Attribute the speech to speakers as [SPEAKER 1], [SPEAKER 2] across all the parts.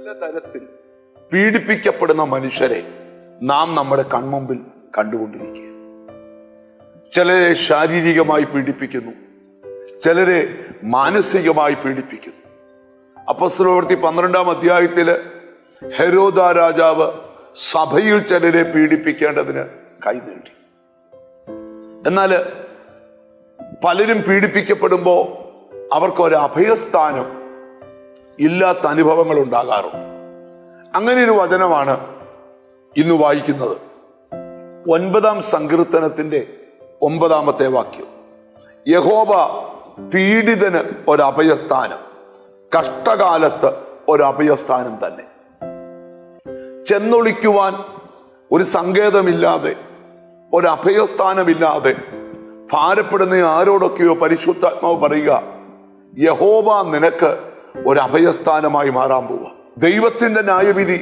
[SPEAKER 1] പലതരത്തിൽ പീഡിപ്പിക്കപ്പെടുന്ന മനുഷ്യരെ നാം നമ്മുടെ കൺമുമ്പിൽ കണ്ടുകൊണ്ടിരിക്കുക. ചിലരെ ശാരീരികമായി പീഡിപ്പിക്കുന്നു, ചിലരെ മാനസികമായി പീഡിപ്പിക്കുന്നു. അപ്പോസ്തലപ്രവൃത്തി 12-ാം അധ്യായത്തില് ഹെരോദ രാജാവ് സഭയിൽ ചിലരെ പീഡിപ്പിക്കേണ്ടതിന് കൈനീട്ടി. എന്നാൽ പലരും പീഡിപ്പിക്കപ്പെടുമ്പോൾ അവർക്ക് ഒരു അഭയസ്ഥാനം ഇല്ലാത്ത അനുഭവങ്ങൾ ഉണ്ടാകാറുണ്ട്. അങ്ങനെ ഒരു വചനമാണ് ഇന്ന് വായിക്കുന്നത്. 9-ാം സങ്കീർത്തനത്തിന്റെ 9-ാമത്തെ വാക്യം. യഹോവ പീഡിതന് ഒരു അഭയസ്ഥാനം, കഷ്ടകാലത്ത് ഒരു അഭയസ്ഥാനം തന്നെ. ചെന്നൊളിക്കുവാൻ ഒരു സങ്കേതമില്ലാതെ, ഒരു അഭയസ്ഥാനമില്ലാതെ ഭാരപ്പെടുന്ന ആരോടൊക്കെയോ പരിശുദ്ധാത്മാവ് പറയുക, യഹോവ നിനക്ക് ഒരു അഭയസ്ഥാനമായി മാറാൻ പോവുക. ദൈവത്തിന്റെ ന്യായവിധി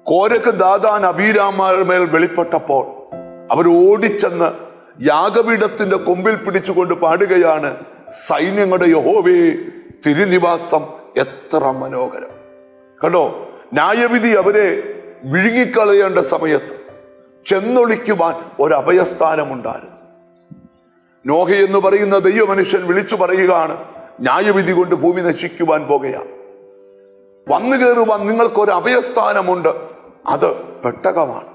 [SPEAKER 1] കോരക്ക് ദാതാൻ അബീരാമാരുടെ മേൽ വെളിപ്പെട്ടപ്പോൾ അവർ ഓടിച്ചെന്ന് യാഗപീഠത്തിന്റെ കൊമ്പിൽ പിടിച്ചുകൊണ്ട് പാടുകയാണ്, സൈന്യങ്ങളുടെ യഹോവേ തിരുനിവാസം എത്ര മനോഹരം. കണ്ടോ, ന്യായവിധി അവരെ വിഴുങ്ങിക്കളയേണ്ട സമയത്ത് ചെന്നൊളിക്കുവാൻ ഒരു അഭയസ്ഥാനമുണ്ടായിരുന്നു. നോഹ എന്ന് പറയുന്ന ദൈവ മനുഷ്യൻ വിളിച്ചു പറയുകയാണ്, ന്യായവിധി കൊണ്ട് ഭൂമി നശിക്കുവാൻ പോകുകയാണ്. വന്നു കയറുവാൻ നിങ്ങൾക്കൊരു അഭയസ്ഥാനമുണ്ട്, അത് പെട്ടകമാണ്.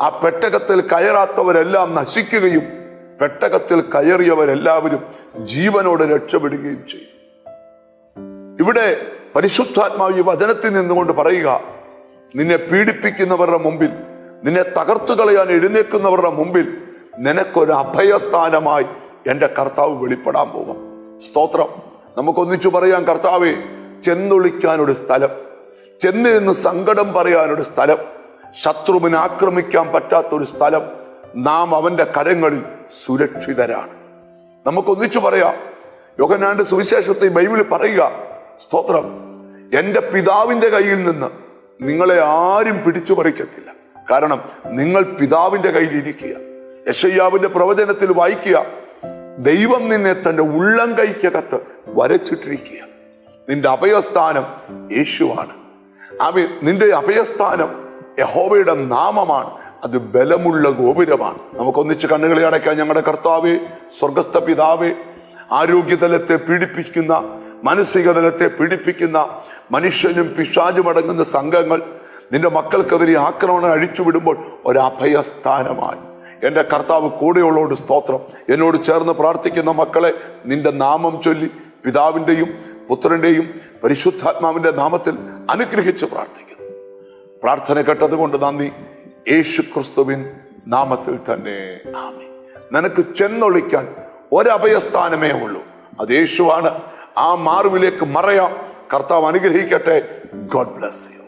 [SPEAKER 1] ആ പെട്ടകത്തിൽ കയറാത്തവരെല്ലാം നശിക്കുകയും പെട്ടകത്തിൽ കയറിയവരെല്ലാവരും ജീവനോടെ രക്ഷപ്പെടുകയും ചെയ്തു. ഇവിടെ പരിശുദ്ധാത്മാവ് ഈ വചനത്തിൽ നിന്നുകൊണ്ട് പറയുക, നിന്നെ പീഡിപ്പിക്കുന്നവരുടെ മുമ്പിൽ, നിന്നെ തകർത്തു കളയാൻ എഴുന്നേൽക്കുന്നവരുടെ മുമ്പിൽ നിനക്കൊരു അഭയസ്ഥാനമായി എൻ്റെ കർത്താവ് വെളിപ്പെടാൻ പോവാം. സ്തോത്രം. നമുക്കൊന്നിച്ചു പറയാം, കർത്താവേ, ചെന്നൊളിക്കാനൊരു സ്ഥലം, ചെന്നിരുന്ന് സങ്കടം പറയാനൊരു സ്ഥലം, ശത്രുവിനെ ആക്രമിക്കാൻ പറ്റാത്തൊരു സ്ഥലം. നാം അവന്റെ കരങ്ങളിൽ സുരക്ഷിതരാണ്. നമുക്കൊന്നിച്ചു പറയാം, യോഹന്നാന്റെ സുവിശേഷത്തിൽ ബൈബിളിൽ പറയുക, സ്തോത്രം, എൻ്റെ പിതാവിന്റെ കയ്യിൽ നിന്ന് നിങ്ങളെ ആരും പിടിച്ചു പറിക്കത്തില്ല. കാരണം നിങ്ങൾ പിതാവിന്റെ കയ്യിൽ ഇരിക്കുക. യെശയ്യാവിന്റെ പ്രവചനത്തിൽ വായിക്കുക, ദൈവം നിന്നെ തന്റെ ഉള്ളം കൈക്കകത്ത് വരച്ചിട്ടിരിക്കുക. നിന്റെ അഭയസ്ഥാനം യേശുവാണ്. നിന്റെ അഭയസ്ഥാനം യഹോവയുടെ നാമമാണ്. അത് ബലമുള്ള ഗോപുരമാണ്. നമുക്കൊന്നിച്ച് കണ്ണുകളെ അടയ്ക്കാൻ. ഞങ്ങളുടെ കർത്താവേ, സ്വർഗസ്ഥ പിതാവേ, ആരോഗ്യതലത്തെ പീഡിപ്പിക്കുന്ന, മാനസിക തലത്തെ പീഡിപ്പിക്കുന്ന മനുഷ്യനും പിശാചും അടങ്ങുന്ന സംഘങ്ങൾ നിന്റെ മക്കൾക്കെതിരെ ആക്രമണം അഴിച്ചുവിടുമ്പോൾ ഒരു അഭയസ്ഥാനമായി എൻ്റെ കർത്താവ് കൂടെയുള്ളോട് സ്തോത്രം. എന്നോട് ചേർന്ന് പ്രാർത്ഥിക്കുന്ന മക്കളെ നിന്റെ നാമം ചൊല്ലി പിതാവിൻ്റെയും പുത്രൻ്റെയും പരിശുദ്ധാത്മാവിൻ്റെ നാമത്തിൽ അനുഗ്രഹിച്ച് പ്രാർത്ഥിക്കുന്നു. പ്രാർത്ഥന കേട്ടതുകൊണ്ട് നന്ദി. യേശു ക്രിസ്തുവിൻ നാമത്തിൽ തന്നെ ആമേൻ. നിനക്ക് ചെന്നൊളിക്കാൻ ഒരഭയസ്ഥാനമേ ഉള്ളൂ, അത് യേശുവാണ്. ആ മാർവിലേക്ക് മറയാം. കർത്താവ് അനുഗ്രഹിക്കട്ടെ. God bless you.